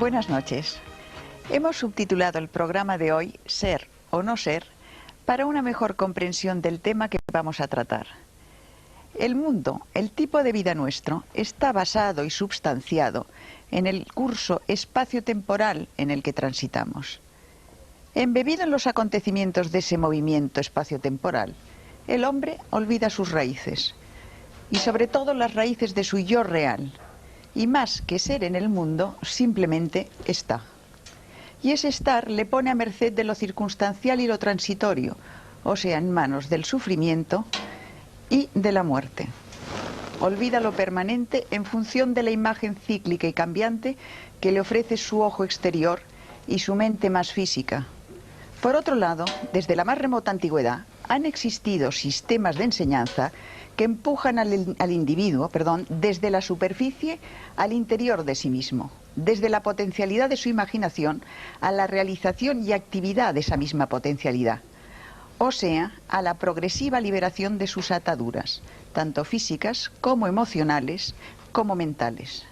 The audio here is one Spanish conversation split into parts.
Buenas noches. Hemos subtitulado el programa de hoy Ser o no ser para una mejor comprensión del tema que vamos a tratar. El mundo, el tipo de vida nuestro, está basado y substanciado en el curso espacio-temporal en el que transitamos. Embebido en los acontecimientos de ese movimiento espacio-temporal, el hombre olvida sus raíces, y sobre todo las raíces de su yo real, y más que ser en el mundo, simplemente está. Y ese estar le pone a merced de lo circunstancial y lo transitorio, o sea, en manos del sufrimiento y de la muerte. Olvida lo permanente en función de la imagen cíclica y cambiante que le ofrece su ojo exterior y su mente más física. Por otro lado, desde la más remota antigüedad, han existido sistemas de enseñanza que empujan al individuo, desde la superficie al interior de sí mismo, desde la potencialidad de su imaginación a la realización y actividad de esa misma potencialidad, o sea, a la progresiva liberación de sus ataduras, tanto físicas como emocionales, como mentales.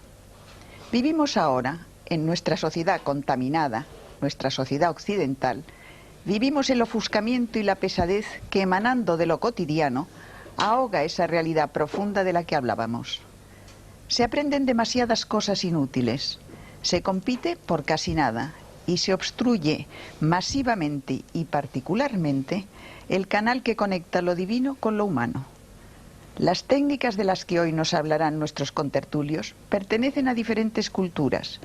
Vivimos ahora, en nuestra sociedad contaminada, nuestra sociedad occidental, vivimos el ofuscamiento y la pesadez que, emanando de lo cotidiano, ahoga esa realidad profunda de la que hablábamos. Se aprenden demasiadas cosas inútiles, se compite por casi nada y se obstruye masivamente y particularmente el canal que conecta lo divino con lo humano. Las técnicas de las que hoy nos hablarán nuestros contertulios pertenecen a diferentes culturas,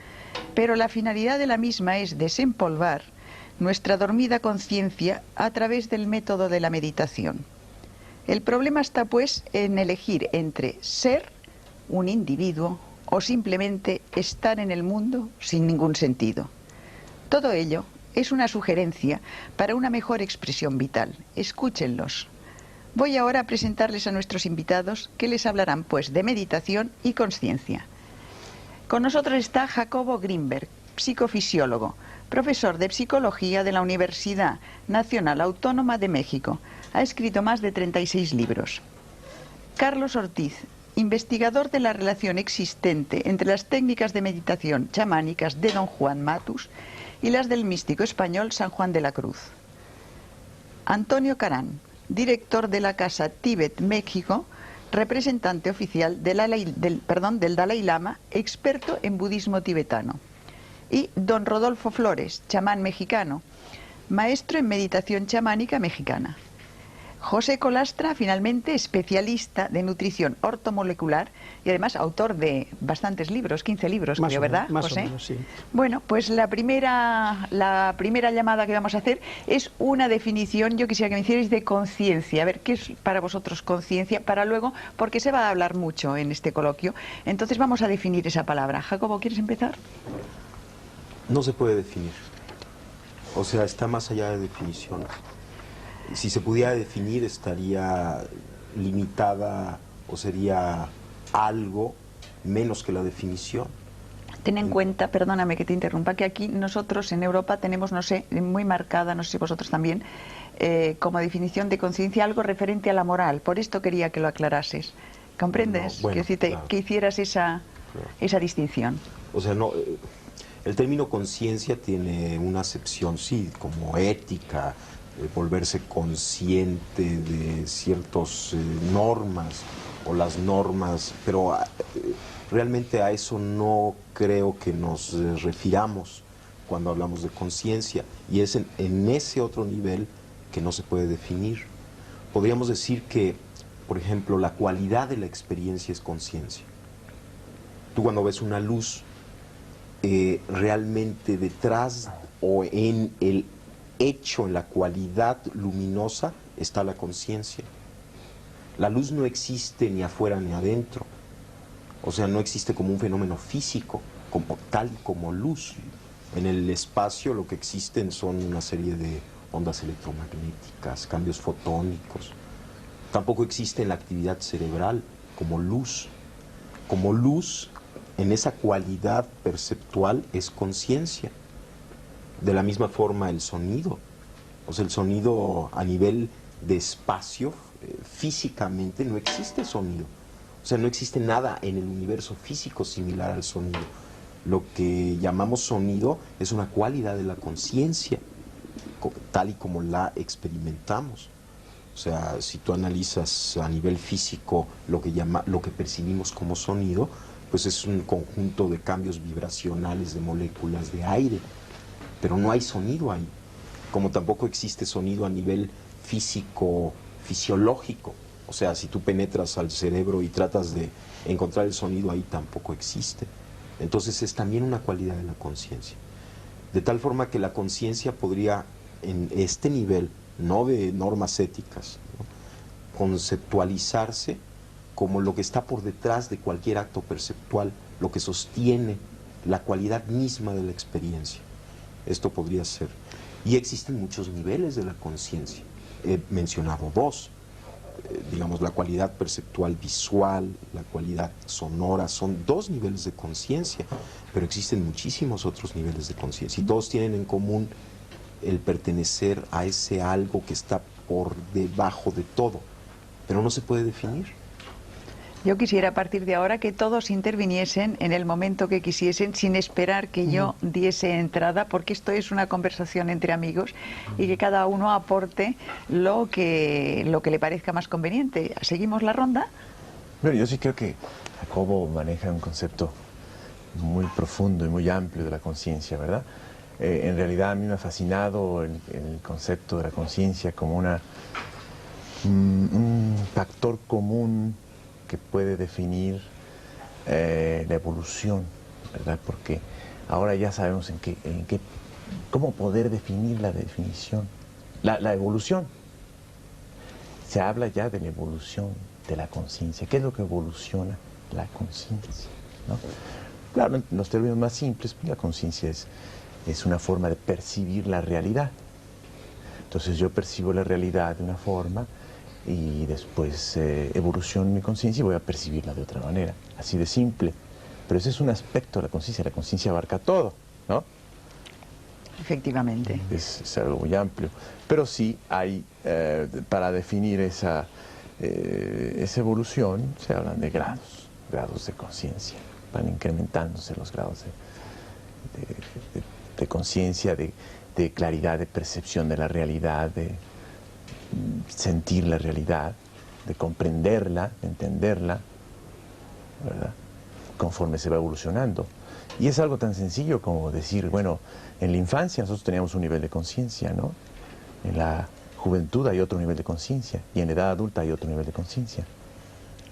pero la finalidad de la misma es desempolvar nuestra dormida conciencia a través del método de la meditación. El problema está, pues, en elegir entre ser un individuo o simplemente estar en el mundo sin ningún sentido. Todo ello es una sugerencia para una mejor expresión vital. Escúchenlos. Voy ahora a presentarles a nuestros invitados que les hablarán, pues, de meditación y conciencia. Con nosotros está Jacobo Grinberg, psicofisiólogo, profesor de Psicología de la Universidad Nacional Autónoma de México. Ha escrito más de 36 libros. Carlos Ortiz, investigador de la relación existente entre las técnicas de meditación chamánicas de Don Juan Matus y las del místico español San Juan de la Cruz. Antonio Carán, director de la Casa Tíbet México, representante oficial del Dalai Lama, experto en budismo tibetano. Y don Rodolfo Flores, chamán mexicano, maestro en meditación chamánica mexicana. José Colastra, finalmente, especialista de nutrición ortomolecular y además autor de bastantes libros, 15 libros, creo, ¿verdad, José? Más o menos, sí. Bueno, pues la primera llamada que vamos a hacer es una definición, yo quisiera que me hicierais, de conciencia. A ver, ¿qué es para vosotros conciencia? Para luego, porque se va a hablar mucho en este coloquio, entonces vamos a definir esa palabra. Jacobo, ¿quieres empezar? No se puede definir. O sea, está más allá de definiciones. Si se pudiera definir, estaría limitada o sería algo menos que la definición. Ten en cuenta, perdóname que te interrumpa, que aquí nosotros en Europa tenemos, no sé, muy marcada, no sé si vosotros también, como definición de conciencia algo referente a la moral. Por esto quería que lo aclarases. ¿Comprendes? No, bueno, Quiero decirte, claro, que hicieras esa distinción. O sea, no, el término conciencia tiene una acepción, sí, como ética, volverse consciente de ciertas normas o las normas, pero realmente a eso no creo que nos refiramos cuando hablamos de conciencia, y es en ese otro nivel que no se puede definir. Podríamos decir que, por ejemplo, la cualidad de la experiencia es conciencia. Tú cuando ves una luz, realmente detrás o en el hecho, en la cualidad luminosa, está la conciencia. La luz no existe ni afuera ni adentro. O sea, no existe como un fenómeno físico, como tal como luz. En el espacio lo que existen son una serie de ondas electromagnéticas, cambios fotónicos. Tampoco existe en la actividad cerebral como luz. Como luz, en esa cualidad perceptual, es conciencia. De la misma forma el sonido. O sea, el sonido a nivel de espacio, físicamente no existe sonido. O sea, no existe nada en el universo físico similar al sonido. Lo que llamamos sonido es una cualidad de la conciencia, tal y como la experimentamos. O sea, si tú analizas a nivel físico lo que percibimos como sonido, pues es un conjunto de cambios vibracionales de moléculas de aire, pero no hay sonido ahí, como tampoco existe sonido a nivel físico, fisiológico. O sea, si tú penetras al cerebro y tratas de encontrar el sonido ahí, tampoco existe. Entonces es también una cualidad de la conciencia. De tal forma que la conciencia podría, en este nivel, no de normas éticas, ¿no?, conceptualizarse como lo que está por detrás de cualquier acto perceptual, lo que sostiene la cualidad misma de la experiencia. Esto podría ser. Y existen muchos niveles de la conciencia. He mencionado dos. Digamos, la cualidad perceptual visual, la cualidad sonora, son dos niveles de conciencia, pero existen muchísimos otros niveles de conciencia y todos tienen en común el pertenecer a ese algo que está por debajo de todo, pero no se puede definir. Yo quisiera a partir de ahora que todos interviniesen en el momento que quisiesen sin esperar que yo diese entrada, porque esto es una conversación entre amigos y que cada uno aporte lo que le parezca más conveniente. ¿Seguimos la ronda? Bueno, yo sí creo que Jacobo maneja un concepto muy profundo y muy amplio de la conciencia, ¿verdad? En realidad a mí me ha fascinado el concepto de la conciencia como un factor común que puede definir la evolución, ¿verdad? Porque ahora ya sabemos cómo poder definir la definición, la evolución. Se habla ya de la evolución de la conciencia. ¿Qué es lo que evoluciona la conciencia, ¿no? Claro, en los términos más simples, la conciencia es una forma de percibir la realidad. Entonces yo percibo la realidad de una forma y después evoluciono mi conciencia y voy a percibirla de otra manera, así de simple. Pero ese es un aspecto de la conciencia abarca todo, ¿no? Efectivamente. Es algo muy amplio. Pero sí hay, para definir esa evolución, se hablan de grados de conciencia. Van incrementándose los grados de conciencia, de claridad, de percepción de la realidad, de sentir la realidad, de comprenderla, de entenderla, ¿verdad?, conforme se va evolucionando. Y es algo tan sencillo como decir, bueno, en la infancia nosotros teníamos un nivel de conciencia, ¿no? En la juventud hay otro nivel de conciencia y en la edad adulta hay otro nivel de conciencia.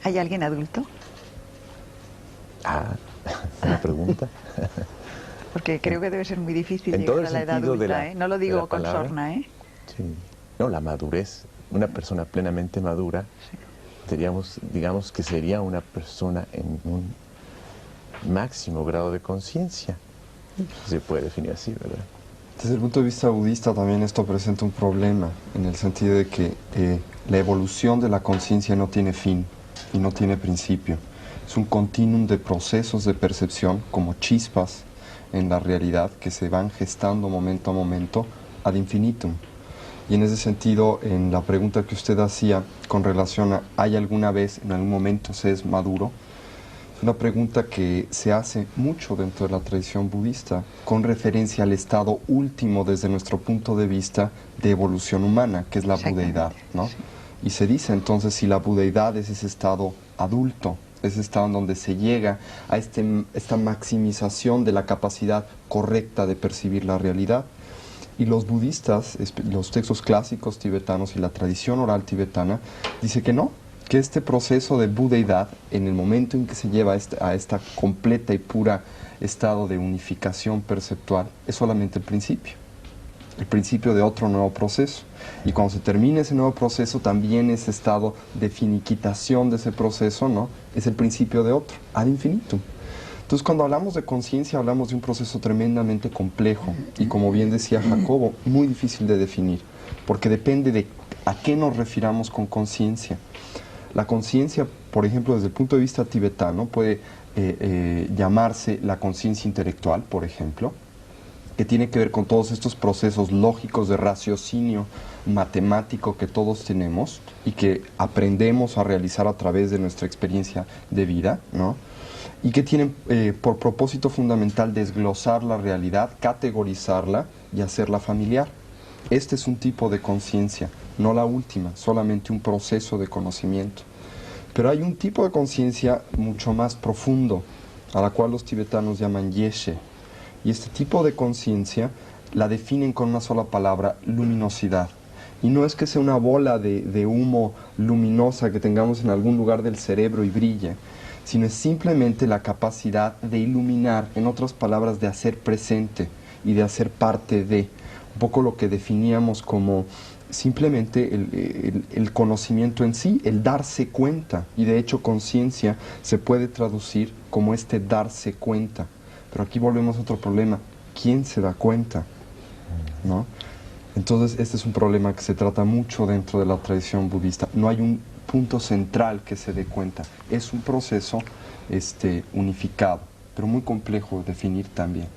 ¿Hay alguien adulto? Ah, una pregunta. Porque creo que debe ser muy difícil En todo llegar a la edad adulta, ¿eh? No lo digo con sorna, ¿eh? Sí. No, la madurez. Una persona plenamente madura, sí, digamos que sería una persona en un máximo grado de conciencia. Se puede definir así, ¿verdad? Desde el punto de vista budista también esto presenta un problema, en el sentido de que la evolución de la conciencia no tiene fin y no tiene principio. Es un continuum de procesos de percepción, como chispas en la realidad, que se van gestando momento a momento ad infinitum. Y en ese sentido, en la pregunta que usted hacía con relación a ¿hay alguna vez, en algún momento se es maduro?, es una pregunta que se hace mucho dentro de la tradición budista con referencia al estado último desde nuestro punto de vista de evolución humana, que es la budeidad, ¿no? Sí. Y se dice entonces si la budeidad es ese estado adulto, ese estado en donde se llega a esta maximización de la capacidad correcta de percibir la realidad. Y los budistas, los textos clásicos tibetanos y la tradición oral tibetana, dice que no, que este proceso de budeidad, en el momento en que se lleva a esta completa y pura estado de unificación perceptual, es solamente el principio de otro nuevo proceso. Y cuando se termine ese nuevo proceso, también ese estado de finiquitación de ese proceso, ¿no?, es el principio de otro, ad infinitum. Entonces, cuando hablamos de conciencia, hablamos de un proceso tremendamente complejo y, como bien decía Jacobo, muy difícil de definir, porque depende de a qué nos refiramos con conciencia. La conciencia, por ejemplo, desde el punto de vista tibetano, puede llamarse la conciencia intelectual, por ejemplo, que tiene que ver con todos estos procesos lógicos de raciocinio matemático que todos tenemos y que aprendemos a realizar a través de nuestra experiencia de vida, ¿no? Y que tienen por propósito fundamental desglosar la realidad, categorizarla y hacerla familiar. Este es un tipo de conciencia, no la última, solamente un proceso de conocimiento. Pero hay un tipo de conciencia mucho más profundo, a la cual los tibetanos llaman yeshe. Y este tipo de conciencia la definen con una sola palabra: luminosidad. Y no es que sea una bola de humo luminosa que tengamos en algún lugar del cerebro y brille, sino es simplemente la capacidad de iluminar, en otras palabras, de hacer presente y de hacer parte de, un poco lo que definíamos como simplemente el conocimiento en sí, el darse cuenta. Y de hecho conciencia se puede traducir como este darse cuenta. Pero aquí volvemos a otro problema: ¿quién se da cuenta? ¿No? Entonces este es un problema que se trata mucho dentro de la tradición budista. No hay un punto central que se dé cuenta. Es un proceso unificado, pero muy complejo de definir también.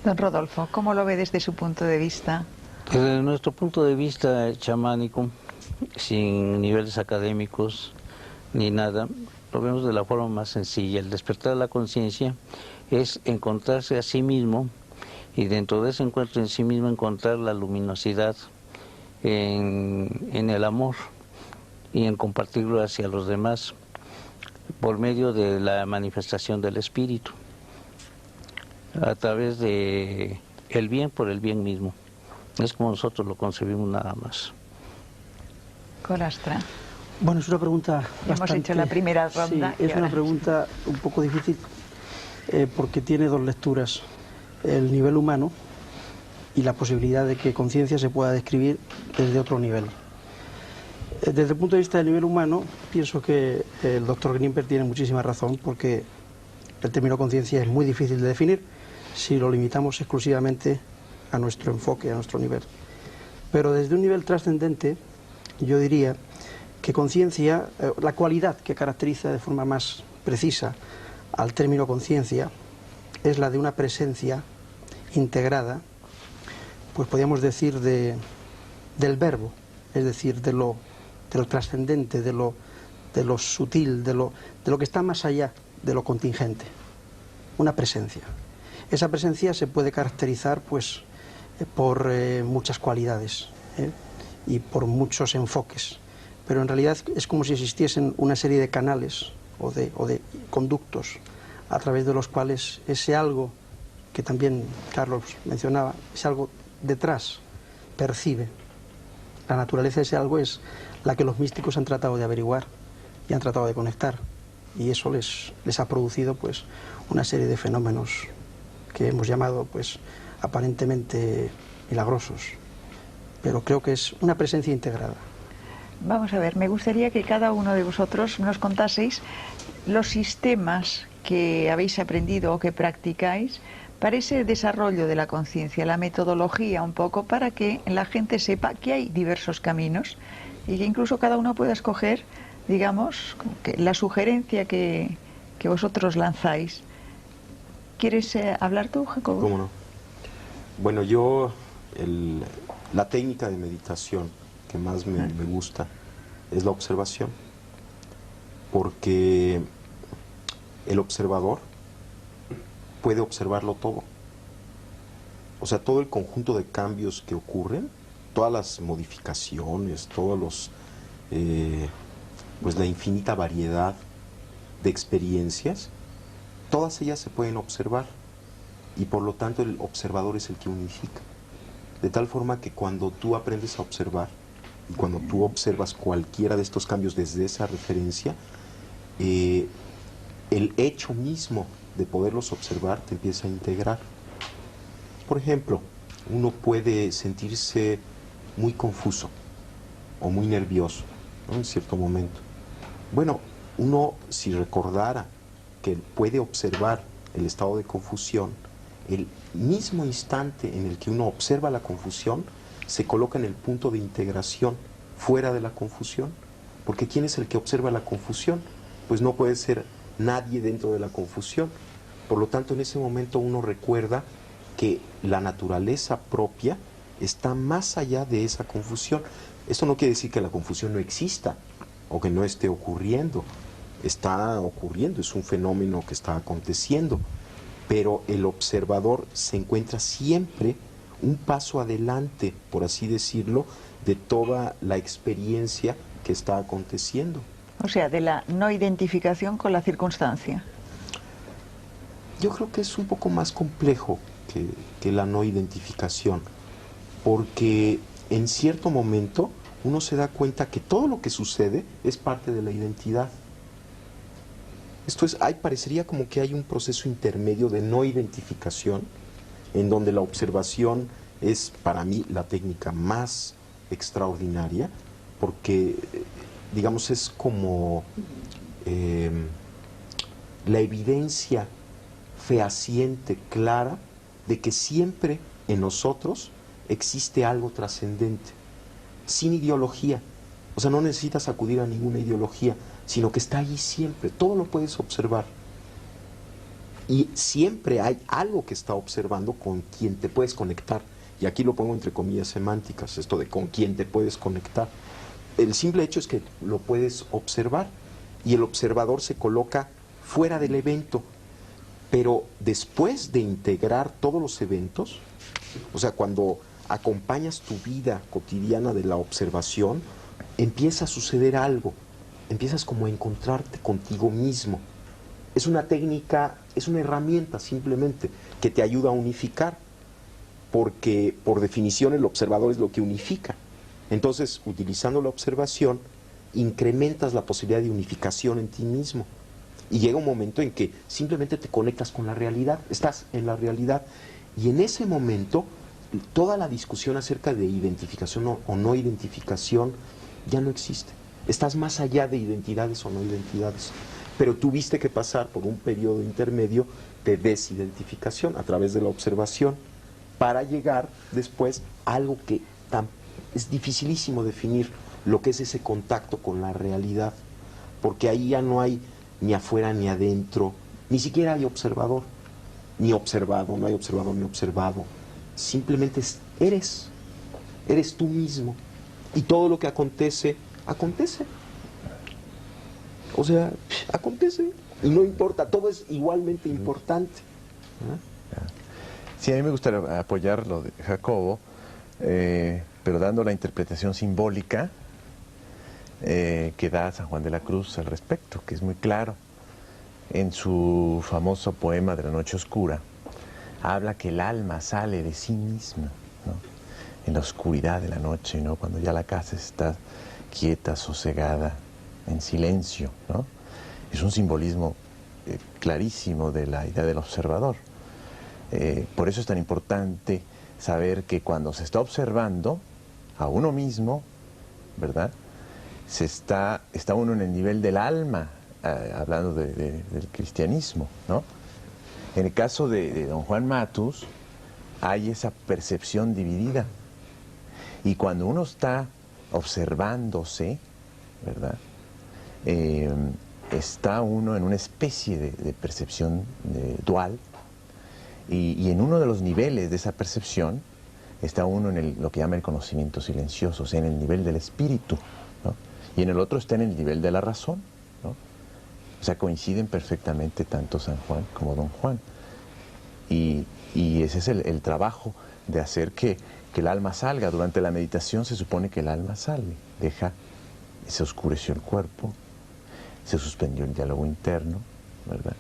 Don Rodolfo, ¿cómo lo ve desde su punto de vista? Desde nuestro punto de vista chamánico, sin niveles académicos ni nada, lo vemos de la forma más sencilla. El despertar de la conciencia es encontrarse a sí mismo, y dentro de ese encuentro en sí mismo encontrar la luminosidad en el amor y en compartirlo hacia los demás por medio de la manifestación del espíritu, a través de el bien por el bien mismo. Es como nosotros lo concebimos, nada más. Colastra. Bueno, es una pregunta Hemos hecho la primera ronda. Sí, es una pregunta un poco difícil porque tiene dos lecturas: el nivel humano y la posibilidad de que conciencia se pueda describir desde otro nivel. Desde el punto de vista del nivel humano, pienso que el doctor Grimper tiene muchísima razón, porque el término conciencia es muy difícil de definir si lo limitamos exclusivamente a nuestro enfoque, a nuestro nivel. Pero desde un nivel trascendente, yo diría que conciencia, la cualidad que caracteriza de forma más precisa al término conciencia, es la de una presencia integrada, pues podríamos decir del verbo, es decir, de lo trascendente, de lo sutil, de lo que está más allá de lo contingente. Una presencia. Esa presencia se puede caracterizar pues por muchas cualidades y por muchos enfoques, pero en realidad es como si existiesen una serie de canales o de conductos a través de los cuales ese algo que también Carlos mencionaba, ese algo detrás percibe. La naturaleza de ese algo es la que los místicos han tratado de averiguar y han tratado de conectar, y eso les ha producido pues una serie de fenómenos que hemos llamado pues aparentemente milagrosos, pero creo que es una presencia integrada. Vamos a ver, me gustaría que cada uno de vosotros nos contaseis los sistemas que habéis aprendido o que practicáis para ese desarrollo de la conciencia, la metodología un poco, para que la gente sepa que hay diversos caminos y que incluso cada uno pueda escoger, digamos, que la sugerencia que vosotros lanzáis. ¿Quieres hablar tú, Jacobo? ¿Cómo no? Bueno, yo la técnica de meditación que más me gusta es la observación, porque el observador puede observarlo todo. O sea, todo el conjunto de cambios que ocurren, todas las modificaciones, todos los pues la infinita variedad de experiencias, todas ellas se pueden observar, y por lo tanto el observador es el que unifica. De tal forma que cuando tú aprendes a observar y cuando tú observas cualquiera de estos cambios desde esa referencia, el hecho mismo de poderlos observar te empieza a integrar. Por ejemplo, uno puede sentirse muy confuso o muy nervioso, ¿no?, en cierto momento. Bueno, uno, si recordara que puede observar el estado de confusión, el mismo instante en el que uno observa la confusión, se coloca en el punto de integración fuera de la confusión. Porque ¿quién es el que observa la confusión? Pues no puede ser nadie dentro de la confusión. Por lo tanto, en ese momento uno recuerda que la naturaleza propia está más allá de esa confusión. Esto no quiere decir que la confusión no exista o que no esté ocurriendo. Está ocurriendo, es un fenómeno que está aconteciendo, pero el observador se encuentra siempre un paso adelante, por así decirlo, de toda la experiencia que está aconteciendo. O sea, de la no identificación con la circunstancia. Yo creo que es un poco más complejo que la no identificación, porque en cierto momento uno se da cuenta que todo lo que sucede es parte de la identidad. Esto es, parecería como que hay un proceso intermedio de no identificación, en donde la observación es para mí la técnica más extraordinaria, porque, digamos, es como la evidencia fehaciente, clara, de que siempre en nosotros existe algo trascendente, sin ideología. O sea, no necesitas acudir a ninguna ideología, sino que está allí siempre, todo lo puedes observar. Y siempre hay algo que está observando con quien te puedes conectar. Y aquí lo pongo entre comillas semánticas, esto de con quien te puedes conectar. El simple hecho es que lo puedes observar y el observador se coloca fuera del evento. Pero después de integrar todos los eventos, o sea, cuando acompañas tu vida cotidiana de la observación, empieza a suceder algo, empiezas como a encontrarte contigo mismo. Es una técnica, es una herramienta simplemente que te ayuda a unificar, porque por definición el observador es lo que unifica. Entonces, utilizando la observación, incrementas la posibilidad de unificación en ti mismo. Y llega un momento en que simplemente te conectas con la realidad, estás en la realidad. Y en ese momento, toda la discusión acerca de identificación o no identificación ya no existe. Estás más allá de identidades o no identidades. Pero tuviste que pasar por un periodo intermedio de desidentificación a través de la observación para llegar después a algo que es dificilísimo definir, lo que es ese contacto con la realidad. Porque ahí ya no hay ni afuera ni adentro, ni siquiera hay observador, ni observado, no hay observador ni observado. Simplemente eres tú mismo. Y todo lo que acontece, acontece. O sea, acontece. Y no importa, todo es igualmente importante. Sí, a mí me gustaría apoyar lo de Jacobo, pero dando la interpretación simbólica que da San Juan de la Cruz al respecto, que es muy claro. En su famoso poema de la Noche Oscura, habla que el alma sale de sí misma, ¿no? En la oscuridad de la noche, ¿no? Cuando ya la casa está quieta, sosegada, en silencio, ¿no? Es un simbolismo clarísimo de la idea del observador. Por eso es tan importante saber que cuando se está observando a uno mismo, ¿verdad?, está uno en el nivel del alma, hablando del cristianismo, ¿no? En el caso de don Juan Matus, hay esa percepción dividida. Y cuando uno está observándose, ¿verdad?, está uno en una especie de percepción dual, y en uno de los niveles de esa percepción está uno en lo que llama el conocimiento silencioso, o sea, en el nivel del espíritu, ¿no? Y en el otro está en el nivel de la razón, ¿no? O sea, coinciden perfectamente tanto San Juan como don Juan. Y ese es el trabajo de hacer que el alma salga. Durante la meditación se supone que el alma sale, se oscureció el cuerpo, se suspendió el diálogo interno, ¿verdad?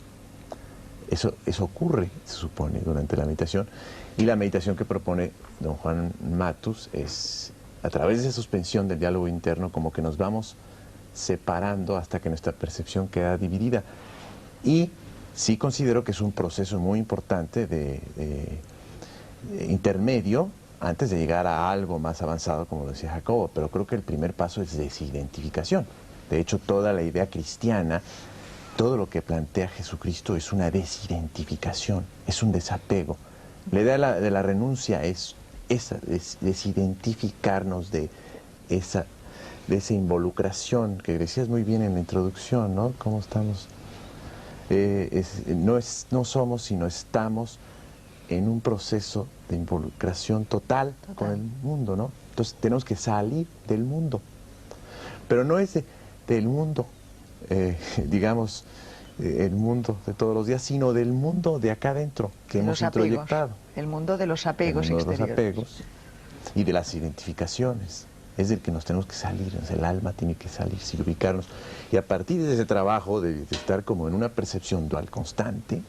Eso ocurre, se supone, durante la meditación. Y la meditación que propone don Juan Matus es, a través de esa suspensión del diálogo interno, como que nos vamos separando hasta que nuestra percepción queda dividida. Y sí considero que es un proceso muy importante de intermedio antes de llegar a algo más avanzado, como lo decía Jacobo, pero creo que el primer paso es desidentificación. De hecho, toda la idea cristiana, todo lo que plantea Jesucristo es una desidentificación, es un desapego. La idea de la renuncia es esa, desidentificarnos de esa involucración que decías muy bien en la introducción, ¿no? ¿Cómo estamos? No somos, sino estamos en un proceso de involucración total con el mundo, ¿no? Entonces tenemos que salir del mundo. Pero no es del mundo, digamos, el mundo de todos los días, sino del mundo de acá adentro que hemos introyectado. El mundo de los apegos el mundo exteriores. De los apegos y de las identificaciones. Es del que nos tenemos que salir, el alma tiene que salirse y ubicarnos. Y a partir de ese trabajo de estar como en una percepción dual constante,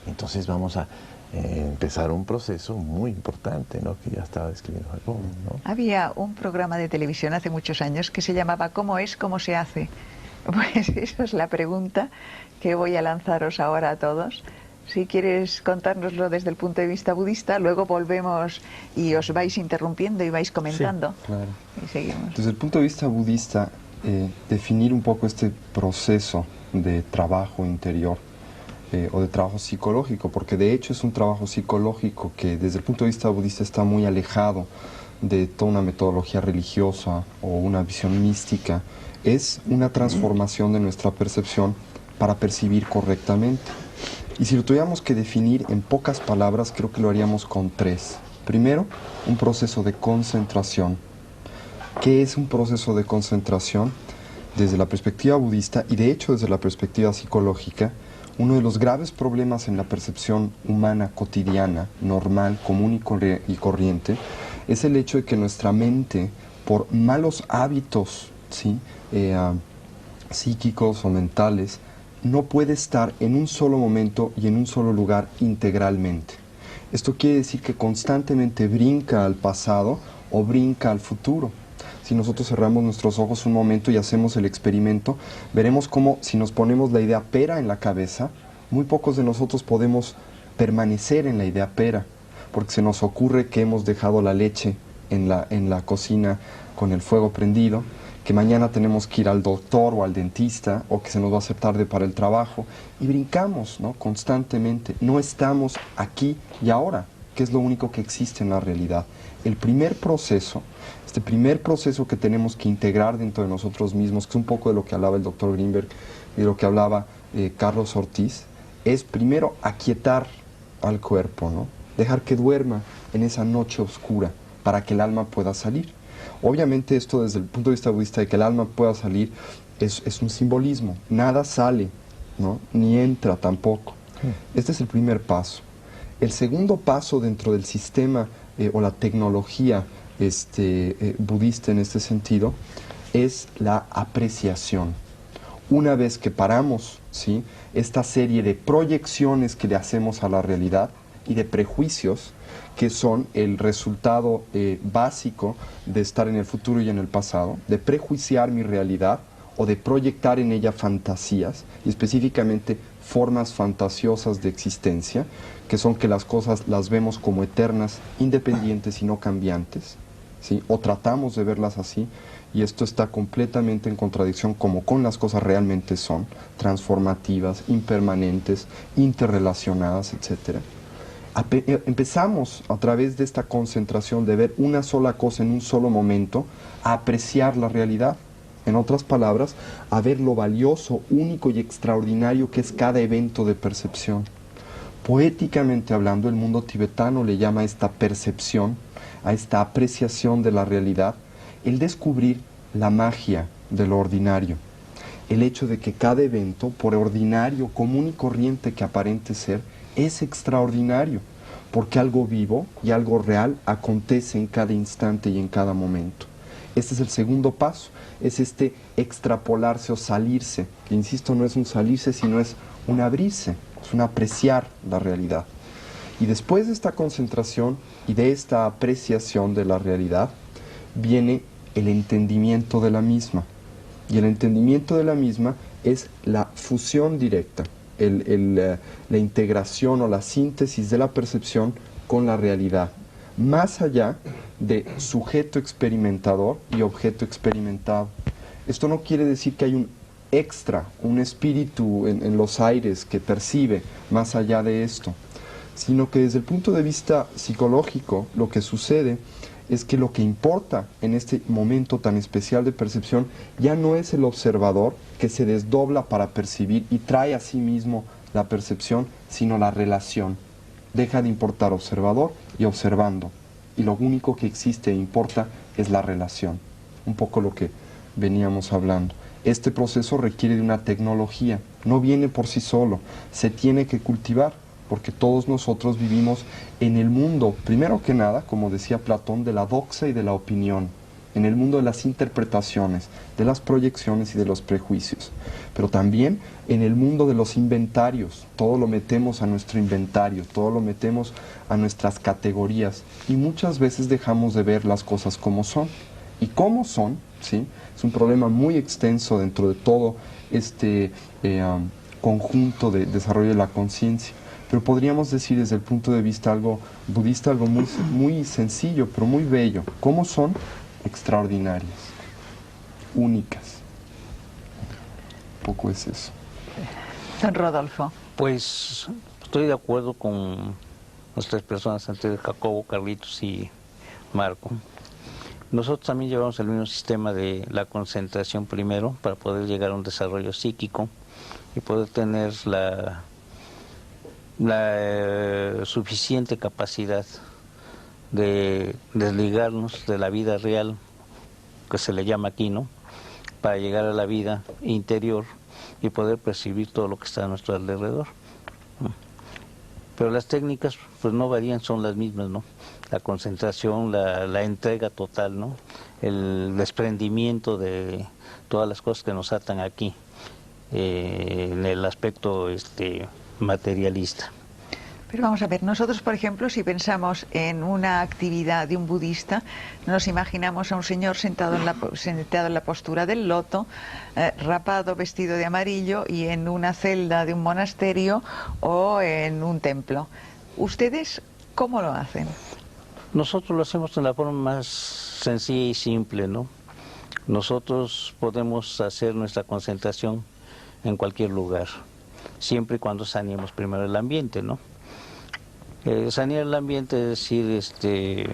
entonces vamos a empezar un proceso muy importante, ¿no? Que ya estaba describiendo Jacobo, ¿no? Había un programa de televisión hace muchos años que se llamaba ¿Cómo es, cómo se hace? Pues esa es la pregunta que voy a lanzaros ahora a todos. Si quieres contárnoslo desde el punto de vista budista, luego volvemos y os vais interrumpiendo y vais comentando. Sí, claro. Y seguimos. Desde el punto de vista budista, definir un poco este proceso de trabajo interior o de trabajo psicológico, porque de hecho es un trabajo psicológico que desde el punto de vista budista está muy alejado de toda una metodología religiosa o una visión mística. Es una transformación de nuestra percepción para percibir correctamente. Y si lo tuviéramos que definir en pocas palabras, creo que lo haríamos con 3. Primero, un proceso de concentración. ¿Qué es un proceso de concentración? Desde la perspectiva budista y de hecho desde la perspectiva psicológica, uno de los graves problemas en la percepción humana cotidiana, normal, común y corriente, es el hecho de que nuestra mente, por malos hábitos, ¿sí? Psíquicos o mentales, no puede estar en un solo momento y en un solo lugar integralmente. Esto quiere decir que constantemente brinca al pasado o brinca al futuro. Si nosotros cerramos nuestros ojos un momento y hacemos el experimento, veremos cómo si nos ponemos la idea pera en la cabeza, muy pocos de nosotros podemos permanecer en la idea pera, porque se nos ocurre que hemos dejado la leche en la cocina con el fuego prendido, que mañana tenemos que ir al doctor o al dentista, o que se nos va a hacer tarde para el trabajo, y brincamos, ¿no? Constantemente. No estamos aquí y ahora, que es lo único que existe en la realidad. El primer proceso, este primer proceso que tenemos que integrar dentro de nosotros mismos, que es un poco de lo que hablaba el doctor Greenberg y de lo que hablaba Carlos Ortiz, es primero aquietar al cuerpo, ¿no? Dejar que duerma en esa noche oscura para que el alma pueda salir. Obviamente esto desde el punto de vista budista de que el alma pueda salir es un simbolismo. Nada sale, ¿no? Ni entra tampoco. Este es el primer paso. El segundo paso dentro del sistema o la tecnología budista en este sentido es la apreciación. Una vez que paramos, ¿sí?, esta serie de proyecciones que le hacemos a la realidad y de prejuicios que son el resultado básico de estar en el futuro y en el pasado, de prejuiciar mi realidad o de proyectar en ella fantasías, y específicamente formas fantasiosas de existencia, que son que las cosas las vemos como eternas, independientes y no cambiantes, ¿sí? O tratamos de verlas así, y esto está completamente en contradicción como con las cosas realmente son, transformativas, impermanentes, interrelacionadas, etcétera. Empezamos a través de esta concentración de ver una sola cosa en un solo momento a apreciar la realidad. En otras palabras, a ver lo valioso, único y extraordinario que es cada evento de percepción. Poéticamente hablando, el mundo tibetano le llama a esta percepción, a esta apreciación de la realidad, el descubrir la magia de lo ordinario. El hecho de que cada evento, por ordinario, común y corriente que aparente ser, es extraordinario, porque algo vivo y algo real acontece en cada instante y en cada momento. Este es el segundo paso, es este extrapolarse o salirse, que insisto, no es un salirse, sino es un abrirse, es un apreciar la realidad. Y después de esta concentración y de esta apreciación de la realidad, viene el entendimiento de la misma. Y el entendimiento de la misma es la fusión directa, la integración o la síntesis de la percepción con la realidad, más allá de sujeto experimentador y objeto experimentado. Esto no quiere decir que hay un extra, un espíritu en los aires que percibe más allá de esto, sino que desde el punto de vista psicológico lo que sucede es que lo que importa en este momento tan especial de percepción ya no es el observador que se desdobla para percibir y trae a sí mismo la percepción, sino la relación. deja de importar observador y observando, y lo único que existe e importa es la relación, un poco lo que veníamos hablando. Este proceso requiere de una tecnología, no viene por sí solo, se tiene que cultivar, porque todos nosotros vivimos en el mundo, primero que nada, como decía Platón, de la doxa y de la opinión, en el mundo de las interpretaciones, de las proyecciones y de los prejuicios, pero también en el mundo de los inventarios. Todo lo metemos a nuestro inventario, todo lo metemos a nuestras categorías, y muchas veces dejamos de ver las cosas como son. Y cómo son, ¿sí? Es un problema muy extenso dentro de todo este conjunto de desarrollo de la conciencia. Pero podríamos decir desde el punto de vista algo budista, algo muy, muy sencillo, pero muy bello. ¿Cómo son? Extraordinarias, únicas. Poco es eso. Don Rodolfo. Pues estoy de acuerdo con las tres personas anteriores, Jacobo, Carlitos y Marco. Nosotros también llevamos el mismo sistema de la concentración primero para poder llegar a un desarrollo psíquico y poder tener la suficiente capacidad de desligarnos de la vida real, que se le llama aquí, ¿no?, para llegar a la vida interior y poder percibir todo lo que está a nuestro alrededor. Pero las técnicas pues no varían, son las mismas, ¿no? La concentración, la entrega total, ¿no?, el desprendimiento de todas las cosas que nos atan aquí, en el aspecto materialista. Pero vamos a ver, nosotros, por ejemplo, si pensamos en una actividad de un budista, nos imaginamos a un señor sentado en la postura del loto, rapado, vestido de amarillo y en una celda de un monasterio o en un templo. ¿Ustedes cómo lo hacen? Nosotros lo hacemos de la forma más sencilla y simple, ¿no? Nosotros podemos hacer nuestra concentración en cualquier lugar, siempre y cuando saneemos primero el ambiente, ¿no? Sanear el ambiente es decir,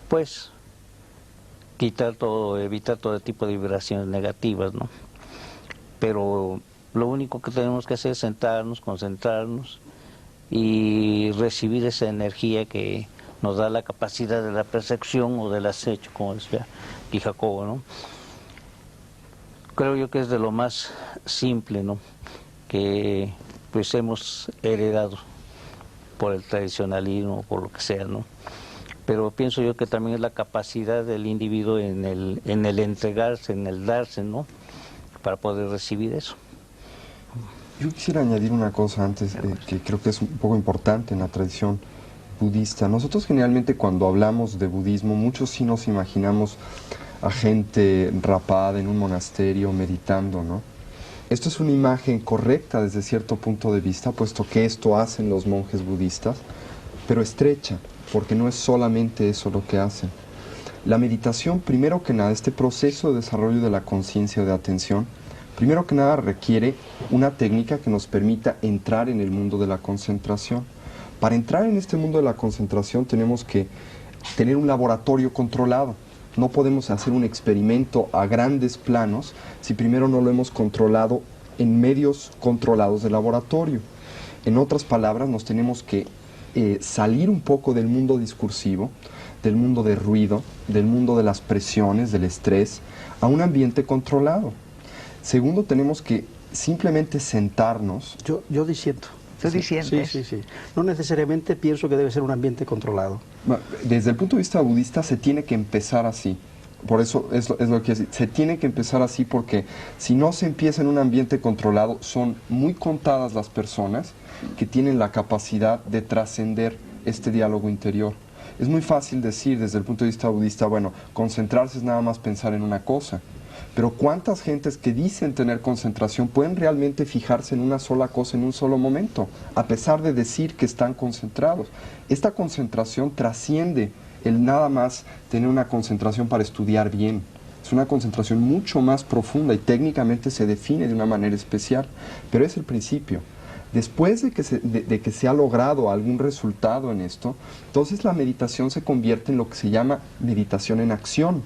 pues, quitar todo, evitar todo tipo de vibraciones negativas, ¿no? Pero lo único que tenemos que hacer es sentarnos, concentrarnos y recibir esa energía que nos da la capacidad de la percepción o del acecho, como decía aquí Jacobo, ¿no? Creo yo que es de lo más simple, ¿no?, que pues hemos heredado por el tradicionalismo, por lo que sea, ¿no? Pero pienso yo que también es la capacidad del individuo en el entregarse, en el darse, ¿no?, para poder recibir eso. Yo quisiera añadir una cosa antes, que creo que es un poco importante en la tradición budista. Nosotros generalmente cuando hablamos de budismo, muchos sí nos imaginamos a gente rapada en un monasterio meditando, ¿no? Esto es una imagen correcta desde cierto punto de vista, puesto que esto hacen los monjes budistas, pero estrecha, porque no es solamente eso lo que hacen. La meditación, primero que nada, este proceso de desarrollo de la conciencia de atención, primero que nada requiere una técnica que nos permita entrar en el mundo de la concentración. Para entrar en este mundo de la concentración tenemos que tener un laboratorio controlado. No podemos hacer un experimento a grandes planos si primero no lo hemos controlado en medios controlados de laboratorio. En otras palabras, nos tenemos que salir un poco del mundo discursivo, del mundo de ruido, del mundo de las presiones, del estrés, a un ambiente controlado. Segundo, tenemos que simplemente sentarnos. Yo disiento. ¿Tú disientes? Sí. No necesariamente pienso que debe ser un ambiente controlado. Desde el punto de vista budista se tiene que empezar así. Por eso es lo que se tiene que empezar así, porque si no se empieza en un ambiente controlado, son muy contadas las personas que tienen la capacidad de trascender este diálogo interior. Es muy fácil decir desde el punto de vista budista, bueno, concentrarse es nada más pensar en una cosa. Pero ¿cuántas gentes que dicen tener concentración pueden realmente fijarse en una sola cosa en un solo momento, a pesar de decir que están concentrados? Esta concentración trasciende el nada más tener una concentración para estudiar bien. Es una concentración mucho más profunda y técnicamente se define de una manera especial, pero es el principio. Después de que se ha logrado algún resultado en esto, entonces la meditación se convierte en lo que se llama meditación en acción.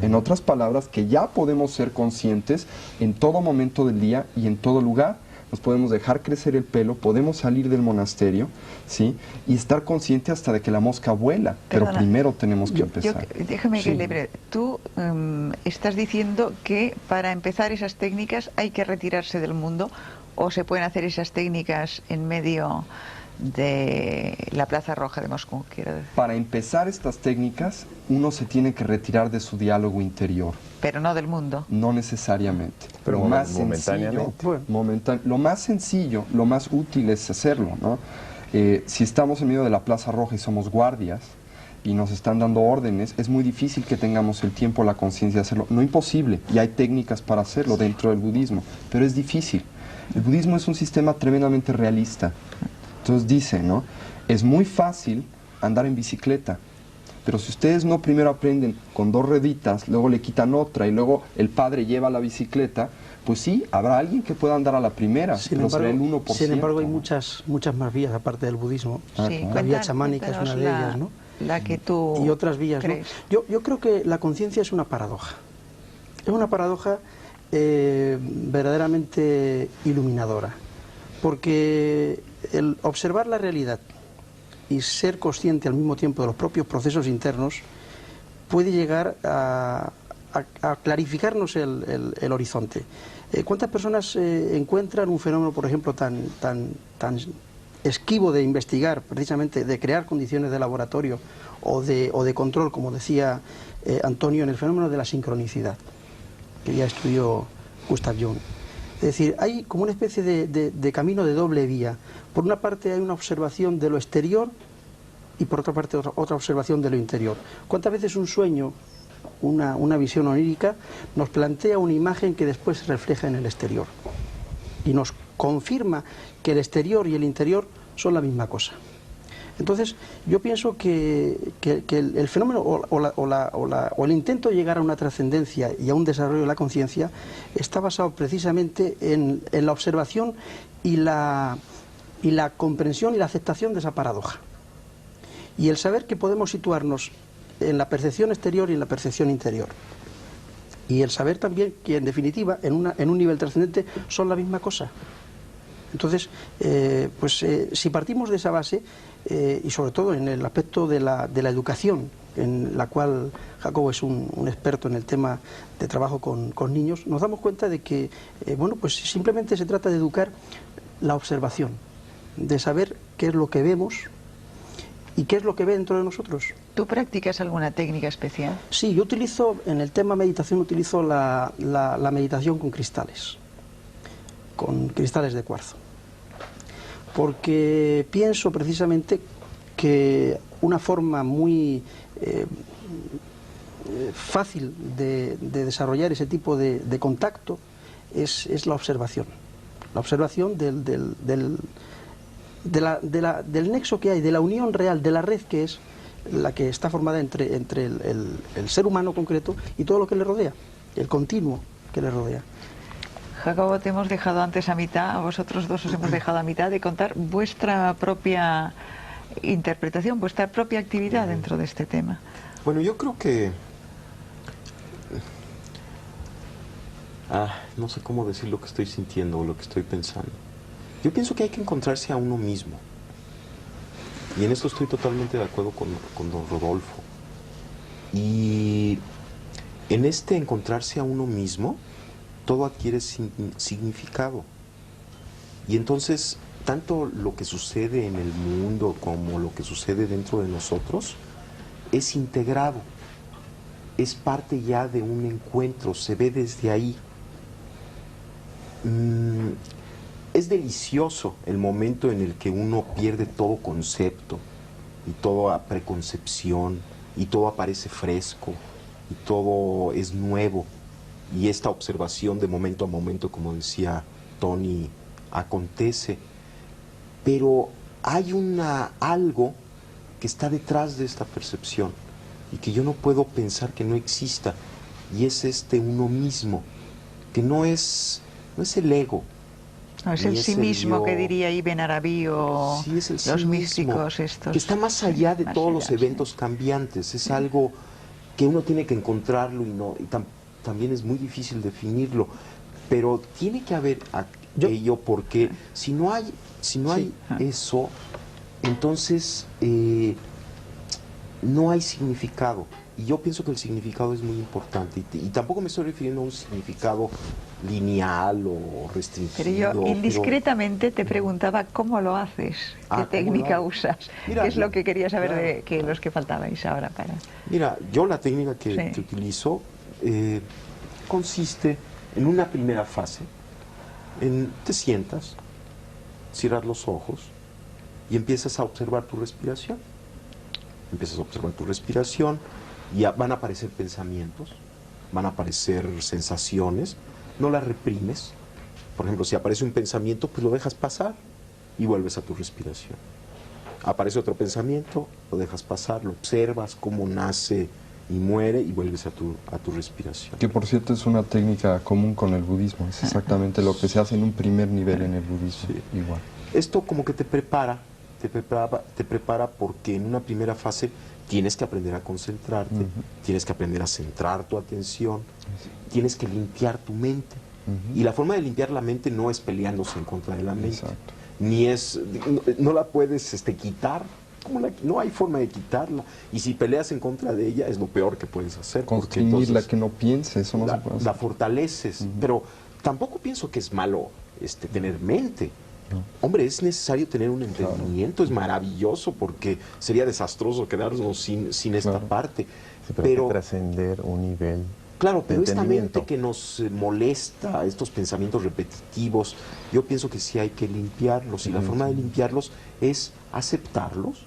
En otras palabras, que ya podemos ser conscientes en todo momento del día y en todo lugar, nos podemos dejar crecer el pelo, podemos salir del monasterio, ¿sí? Y estar consciente hasta de que la mosca vuela, pero Perdona, primero tenemos que empezar. Déjame Sí. que le tú estás diciendo que para empezar esas técnicas hay que retirarse del mundo, o se pueden hacer esas técnicas en medio de la Plaza Roja de Moscú, quiero decir. Para empezar estas técnicas, uno se tiene que retirar de su diálogo interior. Pero no del mundo. No necesariamente. Pero lo más momentáneamente. sencillo, lo más sencillo, lo más útil es hacerlo, ¿no? Si estamos en medio de la Plaza Roja y somos guardias y nos están dando órdenes, es muy difícil que tengamos el tiempo, la conciencia de hacerlo. No imposible, y hay técnicas para hacerlo dentro del budismo, pero es difícil. El budismo es un sistema tremendamente realista. Entonces dice, ¿no? Es muy fácil andar en bicicleta, pero si ustedes no primero aprenden con 2 rueditas, luego le quitan otra y luego el padre lleva la bicicleta, pues sí, habrá alguien que pueda andar a la primera, pero será el 1%. Sin embargo, hay muchas más vías aparte del budismo. Sí, La vía chamánica es una de ellas, ¿no? La que tú Y otras vías, ¿no? crees. Yo creo que la conciencia es una paradoja. Es una paradoja verdaderamente iluminadora, porque el observar la realidad y ser consciente al mismo tiempo de los propios procesos internos puede llegar a clarificarnos el horizonte. ¿Cuántas personas encuentran un fenómeno, por ejemplo, tan esquivo de investigar, precisamente de crear condiciones de laboratorio o de control, como decía Antonio, en el fenómeno de la sincronicidad, que ya estudió Gustav Jung? Es decir, hay como una especie de camino de doble vía. Por una parte hay una observación de lo exterior y por otra parte otra observación de lo interior. ¿Cuántas veces un sueño, una visión onírica, nos plantea una imagen que después se refleja en el exterior? Y nos confirma que el exterior y el interior son la misma cosa. Entonces, yo pienso que el fenómeno o el intento de llegar a una trascendencia y a un desarrollo de la conciencia está basado precisamente en la observación y la comprensión y la aceptación de esa paradoja. Y el saber que podemos situarnos en la percepción exterior y en la percepción interior. Y el saber también que, en definitiva, en un nivel trascendente son la misma cosa. Entonces, si partimos de esa base, y sobre todo en el aspecto de la educación, en la cual Jacobo es un experto en el tema de trabajo con niños, nos damos cuenta de que, pues simplemente se trata de educar la observación, de saber qué es lo que vemos y qué es lo que ve dentro de nosotros. ¿Tú practicas alguna técnica especial? Sí, yo utilizo, en el tema meditación, utilizo la meditación con cristales de cuarzo, porque pienso precisamente que una forma muy fácil de desarrollar ese tipo de contacto es la observación del nexo que hay, de la unión real, de la red que es la que está formada entre el ser humano concreto y todo lo que le rodea, el continuo que le rodea. Jacobo, te hemos dejado antes a mitad, a vosotros dos os hemos dejado a mitad de contar vuestra propia interpretación, vuestra propia actividad dentro de este tema. Bueno, yo creo que... no sé cómo decir lo que estoy sintiendo o lo que estoy pensando. Yo pienso que hay que encontrarse a uno mismo. Y en esto estoy totalmente de acuerdo con don Rodolfo. Y en este encontrarse a uno mismo, todo adquiere significado. Y entonces, tanto lo que sucede en el mundo como lo que sucede dentro de nosotros es integrado, es parte ya de un encuentro, se ve desde ahí. Es delicioso el momento en el que uno pierde todo concepto y toda preconcepción y todo aparece fresco y todo es nuevo. Y esta observación de momento a momento, como decía Tony, acontece. Pero hay algo que está detrás de esta percepción y que yo no puedo pensar que no exista. Y es uno mismo, que no es el ego. No, es el sí mismo que diría Ibn Arabi o sí, es el sí los mismo, místicos estos. que está más allá de más todos allá, los eventos cambiantes. Es algo que uno tiene que encontrarlo y también es muy difícil definirlo, pero tiene que haber ello, porque si no hay eso, entonces no hay significado. Y yo pienso que el significado es muy importante. Y tampoco me estoy refiriendo a un significado lineal o restringido. Pero yo indiscretamente te preguntaba cómo lo haces, qué técnica usas. Mira, ¿Qué es lo que quería saber claro. de que los que faltabais ahora para...? Mira, yo la técnica que utilizo consiste en una primera fase, te sientas, cierras los ojos y empiezas a observar tu respiración. Empiezas a observar tu respiración y van a aparecer pensamientos, van a aparecer sensaciones, no las reprimes. Por ejemplo, si aparece un pensamiento, pues lo dejas pasar y vuelves a tu respiración. Aparece otro pensamiento, lo dejas pasar, lo observas cómo nace y muere y vuelves a tu respiración. Que por cierto es una técnica común con el budismo, es exactamente lo que se hace en un primer nivel en el budismo, igual. Esto como que te prepara porque en una primera fase tienes que aprender a concentrarte, tienes que aprender a centrar tu atención, tienes que limpiar tu mente. Y la forma de limpiar la mente no es peleándose en contra de la mente, ni es, no la puedes quitar, no hay forma de quitarla. Y si peleas en contra de ella es lo peor que puedes hacer. Constreñirla, que no piense, eso no se puede hacer. La fortaleces, pero tampoco pienso que es malo tener mente. No. Hombre, es necesario tener un entendimiento, es maravilloso, porque sería desastroso quedarnos sin esta parte. Sí, pero trascender un nivel. Claro, pero esta mente que nos molesta, estos pensamientos repetitivos, yo pienso que sí hay que limpiarlos, y la forma de limpiarlos es aceptarlos.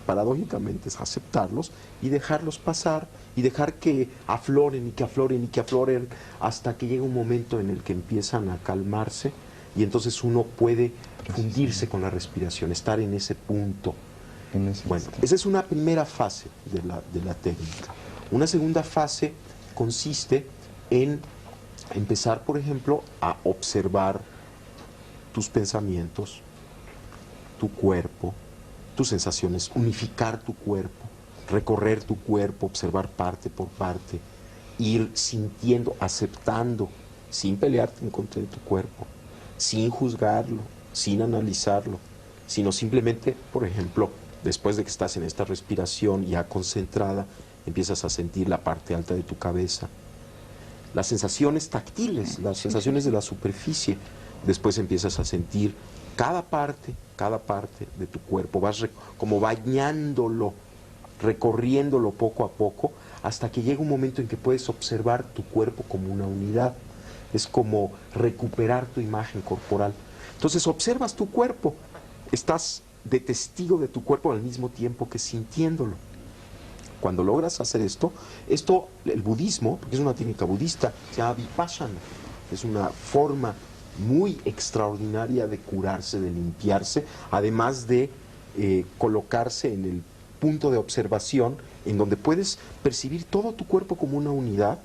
Paradójicamente es aceptarlos y dejarlos pasar y dejar que afloren y que afloren y que afloren hasta que llega un momento en el que empiezan a calmarse. Y entonces uno puede fundirse con la respiración, estar en ese punto. Bueno, esa es una primera fase de la técnica. Una segunda fase consiste en empezar, por ejemplo, a observar tus pensamientos, tu cuerpo, tus sensaciones, unificar tu cuerpo, recorrer tu cuerpo, observar parte por parte, ir sintiendo, aceptando, sin pelearte en contra de tu cuerpo, sin juzgarlo, sin analizarlo, sino simplemente, por ejemplo, después de que estás en esta respiración ya concentrada, empiezas a sentir la parte alta de tu cabeza, las sensaciones táctiles, las sensaciones de la superficie. Después empiezas a sentir cada parte de tu cuerpo, vas como bañándolo, recorriéndolo poco a poco, hasta que llega un momento en que puedes observar tu cuerpo como una unidad. Es como recuperar tu imagen corporal. Entonces observas tu cuerpo, estás de testigo de tu cuerpo al mismo tiempo que sintiéndolo. Cuando logras hacer esto, el budismo, porque es una técnica budista, se llama vipassana, es una forma muy extraordinaria de curarse, de limpiarse, además de colocarse en el punto de observación en donde puedes percibir todo tu cuerpo como una unidad.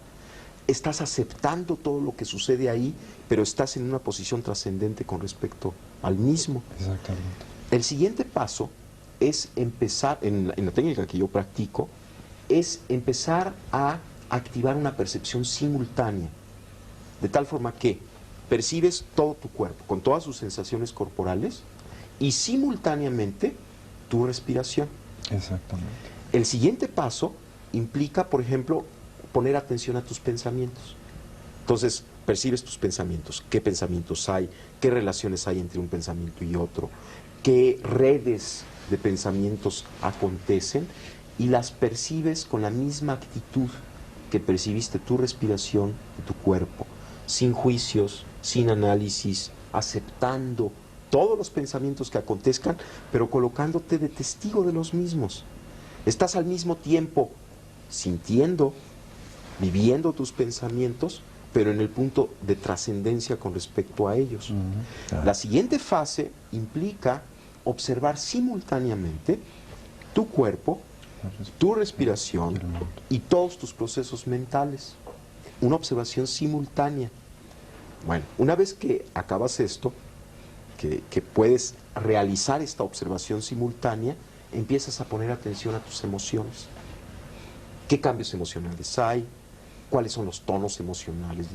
Estás aceptando todo lo que sucede ahí, pero estás en una posición trascendente con respecto al mismo. Exactamente. El siguiente paso es empezar, en la técnica que yo practico, es empezar a activar una percepción simultánea, de tal forma que percibes todo tu cuerpo, con todas sus sensaciones corporales, y simultáneamente tu respiración. Exactamente. El siguiente paso implica, por ejemplo, poner atención a tus pensamientos. Entonces, percibes tus pensamientos, qué pensamientos hay, qué relaciones hay entre un pensamiento y otro, qué redes de pensamientos acontecen, y las percibes con la misma actitud que percibiste tu respiración y tu cuerpo, sin juicios, sin análisis, aceptando todos los pensamientos que acontezcan, pero colocándote de testigo de los mismos. Estás al mismo tiempo sintiendo, viviendo tus pensamientos, pero en el punto de trascendencia con respecto a ellos. La siguiente fase implica observar simultáneamente tu cuerpo, tu respiración y todos tus procesos mentales. Una observación simultánea. Bueno, una vez que acabas esto, que puedes realizar esta observación simultánea, empiezas a poner atención a tus emociones. ¿Qué cambios emocionales hay? cuáles son los tonos emocionales,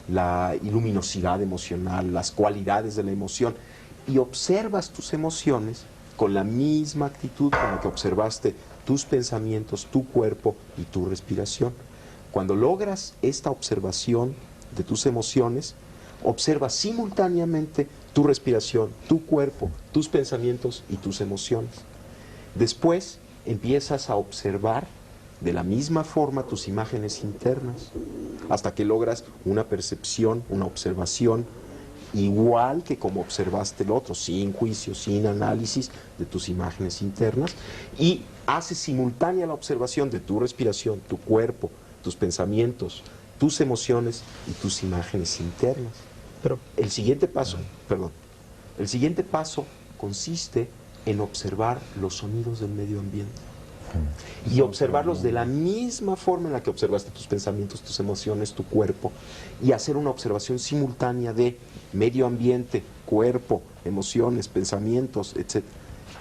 la luminosidad emocional, las cualidades de la emoción, y observas tus emociones con la misma actitud con la que observaste tus pensamientos, tu cuerpo y tu respiración. Cuando logras esta observación de tus emociones, observas simultáneamente tu respiración, tu cuerpo, tus pensamientos y tus emociones. Después empiezas a observar de la misma forma tus imágenes internas, hasta que logras una percepción, una observación igual que como observaste el otro, sin juicio, sin análisis de tus imágenes internas, y haces simultánea la observación de tu respiración, tu cuerpo, tus pensamientos, tus emociones y tus imágenes internas. Pero El siguiente paso consiste en observar los sonidos del medio ambiente y observarlos de la misma forma en la que observaste tus pensamientos, tus emociones, tu cuerpo, y hacer una observación simultánea de medio ambiente, cuerpo, emociones, pensamientos, etc.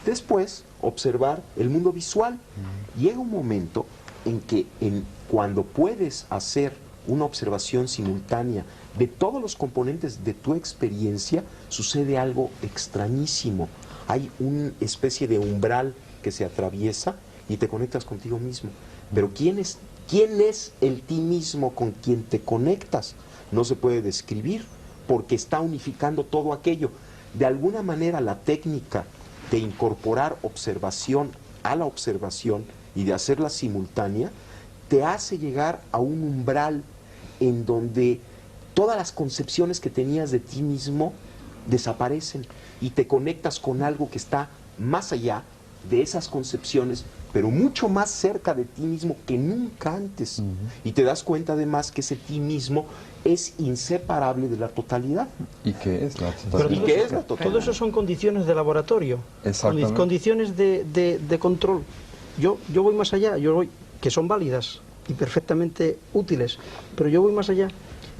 Después, observar el mundo visual. Llega un momento en que cuando puedes hacer una observación simultánea de todos los componentes de tu experiencia, sucede algo extrañísimo. Hay una especie de umbral que se atraviesa y te conectas contigo mismo. Pero ¿quién es el ti mismo con quien te conectas? No se puede describir, porque está unificando todo aquello. De alguna manera, la técnica de incorporar observación a la observación y de hacerla simultánea te hace llegar a un umbral en donde todas las concepciones que tenías de ti mismo desaparecen y te conectas con algo que está más allá de esas concepciones, pero mucho más cerca de ti mismo que nunca antes. Y te das cuenta además que ese ti mismo es inseparable de la totalidad. ¿Y qué es la Pero totalidad? ¿Y qué es la totalidad? todo eso son condiciones de laboratorio, Exactamente. condiciones de control. Yo voy más allá, que son válidas y perfectamente útiles, pero yo voy más allá.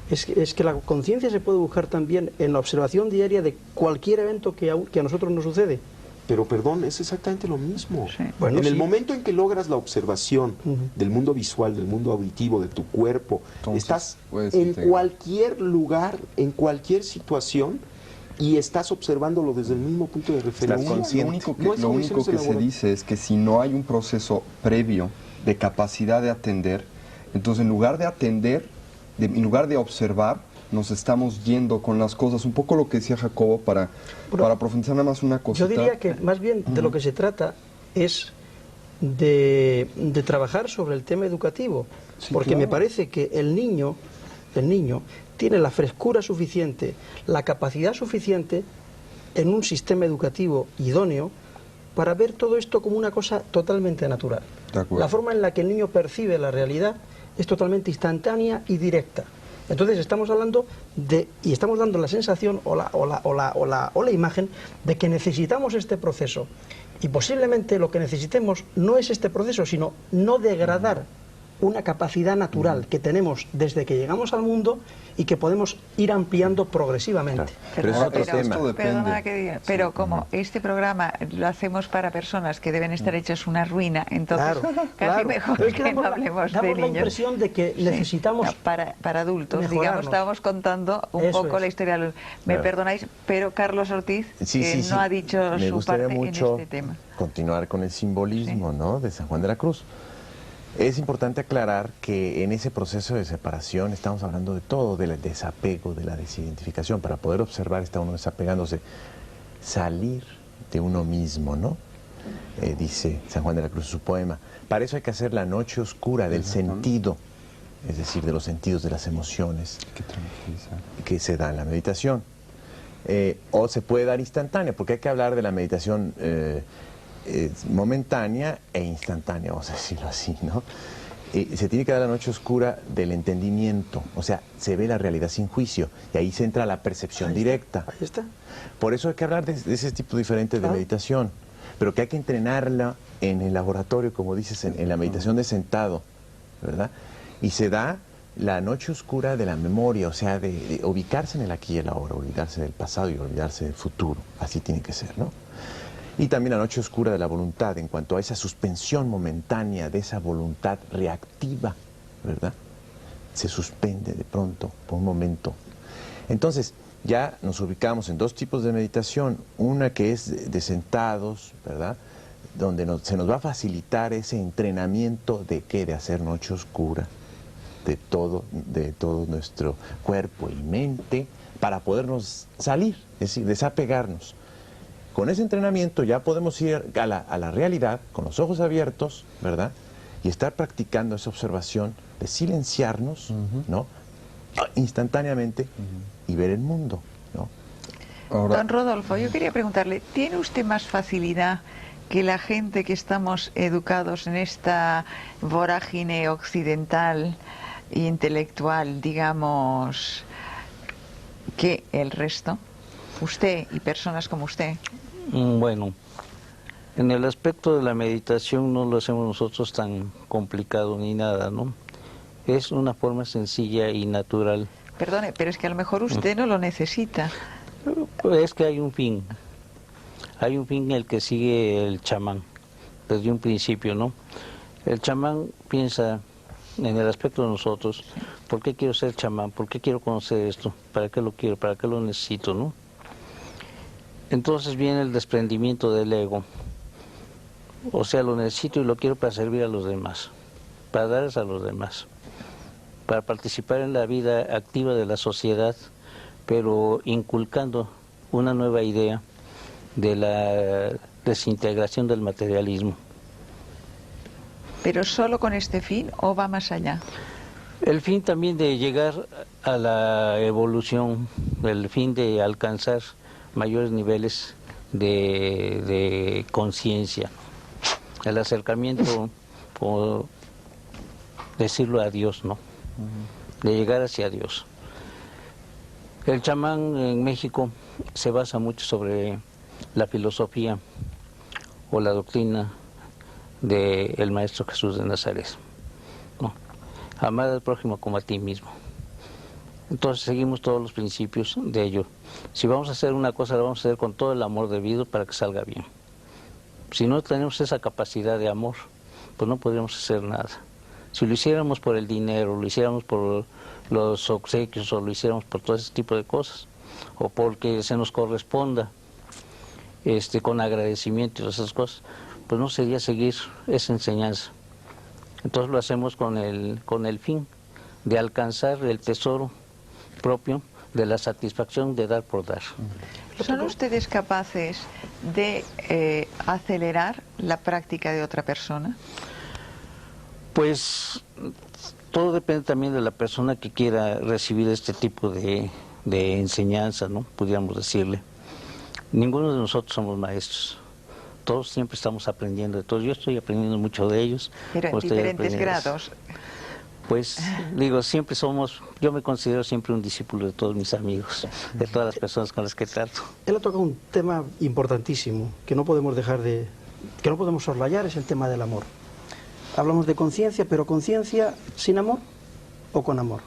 Es que la conciencia se puede buscar también en la observación diaria de cualquier evento que a nosotros nos sucede. Pero perdón, es exactamente lo mismo. Sí. Bueno, en el sí. momento en que logras la observación Ujú. del mundo visual, del mundo auditivo, de tu cuerpo, Entonces, estás puedes en integrar. cualquier lugar, en cualquier situación, y estás observándolo desde el mismo punto de referencia. consciente. Lo único que, No es lo único condiciones de que se laboratorio. dice es que si no hay un proceso previo de capacidad de atender, entonces en lugar de atender, en lugar de observar, nos estamos yendo con las cosas. Un poco lo que decía Jacobo para profundizar nada más una cosita. Yo diría que más bien de lo que se trata es de trabajar sobre el tema educativo, Sí, porque claro. me parece que el niño tiene la frescura suficiente, la capacidad suficiente en un sistema educativo idóneo para ver todo esto como una cosa totalmente natural. De acuerdo. La forma en la que el niño percibe la realidad es totalmente instantánea y directa. Entonces estamos hablando y estamos dando la sensación o la imagen de que necesitamos este proceso. Y posiblemente lo que necesitemos no es este proceso, sino no degradar una capacidad natural que tenemos desde que llegamos al mundo y que podemos ir ampliando progresivamente. Pero es otro tema. Esto depende. Perdona que diga, pero como este programa lo hacemos para personas que deben estar hechas una ruina, entonces casi mejor Pero es que no damos hablemos de damos la niños. impresión de que Sí. necesitamos No, para adultos, digamos, mejorarnos. estábamos contando un Eso poco es. la historia. Me Claro. perdonáis, pero Carlos Ortiz Sí, que sí, sí. no ha dicho Me su gustaría parte mucho en este tema. continuar con el simbolismo, Sí. ¿no?, de San Juan de la Cruz. Es importante aclarar que en ese proceso de separación estamos hablando de todo, del desapego, de la desidentificación. Para poder observar está uno desapegándose, salir de uno mismo, ¿no? Dice San Juan de la Cruz en su poema. Para eso hay que hacer la noche oscura del sentido, es decir, de los sentidos, de las emociones Que tranquiliza. que se da en la meditación. O se puede dar instantánea, porque hay que hablar de la meditación momentánea e instantánea, vamos a decirlo así, ¿no? Se tiene que dar la noche oscura del entendimiento, o sea, se ve la realidad sin juicio, y ahí se entra la percepción directa. Ahí está. Por eso hay que hablar de ese tipo diferente de Claro. meditación, pero que hay que entrenarla en el laboratorio, como dices, en la meditación de sentado, ¿verdad? Y se da la noche oscura de la memoria, o sea, de ubicarse en el aquí y el ahora, olvidarse del pasado y olvidarse del futuro, así tiene que ser, ¿no? Y también la noche oscura de la voluntad, en cuanto a esa suspensión momentánea de esa voluntad reactiva, ¿verdad? se suspende de pronto, por un momento. Entonces, ya nos ubicamos en dos tipos de meditación, una que es de sentados, ¿verdad?, donde se nos va a facilitar ese entrenamiento de ¿qué? De hacer noche oscura, de todo nuestro cuerpo y mente, para podernos salir, es decir, desapegarnos. Con ese entrenamiento ya podemos ir a la realidad, con los ojos abiertos, ¿verdad?, y estar practicando esa observación de silenciarnos, ¿no?, instantáneamente, y ver el mundo, ¿no? Ahora, Don Rodolfo, yo quería preguntarle, ¿tiene usted más facilidad que la gente que estamos educados en esta vorágine occidental e intelectual, digamos, que el resto? Usted y personas como usted. Bueno, en el aspecto de la meditación no lo hacemos nosotros tan complicado ni nada, ¿no? Es una forma sencilla y natural. Perdone, pero es que a lo mejor usted no lo necesita. Es que hay un fin en el que sigue el chamán, desde un principio, ¿no? El chamán piensa en el aspecto de nosotros, ¿por qué quiero ser chamán? ¿Por qué quiero conocer esto? ¿Para qué lo quiero? ¿Para qué lo necesito, no? Entonces viene el desprendimiento del ego, o sea, lo necesito y lo quiero para servir a los demás, para darles a los demás, para participar en la vida activa de la sociedad, pero inculcando una nueva idea de la desintegración del materialismo. ¿Pero solo con este fin o va más allá? El fin también de llegar a la evolución, el fin de alcanzar mayores niveles de conciencia, el acercamiento, por decirlo, a Dios, ¿no? De llegar hacia Dios. El chamán en México se basa mucho sobre la filosofía o la doctrina del Maestro Jesús de Nazaret, ¿no? Amar al prójimo como a ti mismo. Entonces seguimos todos los principios de ello. Si vamos a hacer una cosa, la vamos a hacer con todo el amor debido para que salga bien. Si no tenemos esa capacidad de amor, pues no podríamos hacer nada. Si lo hiciéramos por el dinero, lo hiciéramos por los obsequios, o lo hiciéramos por todo ese tipo de cosas, o porque se nos corresponda con agradecimiento y esas cosas, pues no sería seguir esa enseñanza. Entonces lo hacemos con el fin de alcanzar el tesoro propio de la satisfacción de dar por dar. ¿Son ustedes capaces de acelerar la práctica de otra persona? Pues todo depende también de la persona que quiera recibir este tipo de enseñanza, ¿no? Pudiéramos decirle. Ninguno de nosotros somos maestros. Todos siempre estamos aprendiendo de todos. Yo estoy aprendiendo mucho de ellos. Pero en diferentes grados. Pues digo, siempre yo me considero siempre un discípulo de todos mis amigos, de todas las personas con las que trato. Él ha tocado un tema importantísimo que no podemos que no podemos soslayar, es el tema del amor. Hablamos de conciencia, pero conciencia sin amor o con amor.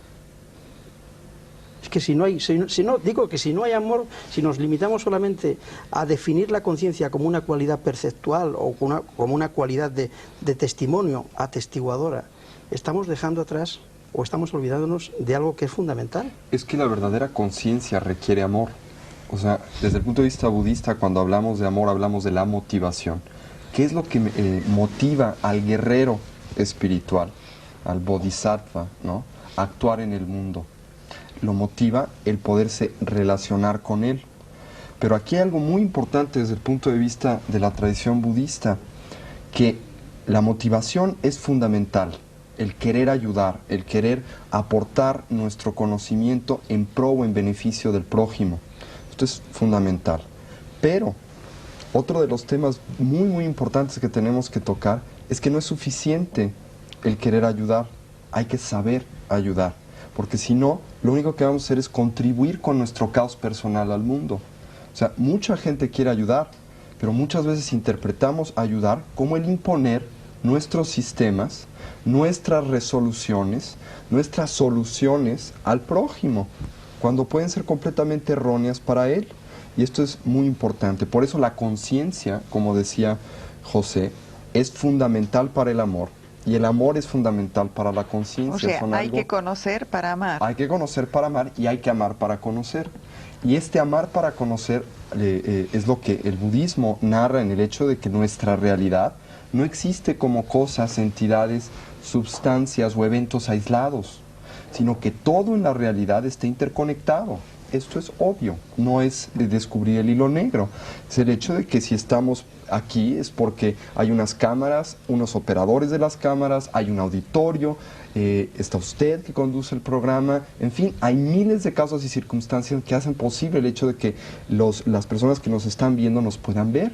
Es que si no hay amor, si nos limitamos solamente a definir la conciencia como una cualidad perceptual o como una cualidad de testimonio atestiguadora, estamos dejando atrás o estamos olvidándonos de algo que es fundamental. es que la verdadera conciencia requiere amor. O sea, desde el punto de vista budista, cuando hablamos de amor, hablamos de la motivación. ¿Qué es lo que motiva al guerrero espiritual, al bodhisattva, ¿no?, a actuar en el mundo? Lo motiva el poderse relacionar con él. Pero aquí hay algo muy importante desde el punto de vista de la tradición budista, que la motivación es fundamental, el querer ayudar, el querer aportar nuestro conocimiento en pro o en beneficio del prójimo. Esto es fundamental. Pero otro de los temas muy, muy importantes que tenemos que tocar es que no es suficiente el querer ayudar, hay que saber ayudar, porque si no, lo único que vamos a hacer es contribuir con nuestro caos personal al mundo. O sea, mucha gente quiere ayudar, pero muchas veces interpretamos ayudar como el imponer nuestros sistemas, nuestras resoluciones, nuestras soluciones al prójimo, cuando pueden ser completamente erróneas para él. Y esto es muy importante. Por eso la conciencia, como decía José, es fundamental para el amor. Y el amor es fundamental para la conciencia. O sea, son hay algo- que conocer para amar. Hay que conocer para amar y hay que amar para conocer. Y este amar para conocer es lo que el budismo narra en el hecho de que nuestra realidad no existe como cosas, entidades, sustancias o eventos aislados, sino que todo en la realidad está interconectado. Esto es obvio, no es descubrir el hilo negro. Es el hecho de que si estamos aquí es porque hay unas cámaras, unos operadores de las cámaras, hay un auditorio, está usted que conduce el programa, en fin, hay miles de casos y circunstancias que hacen posible el hecho de que las personas que nos están viendo nos puedan ver.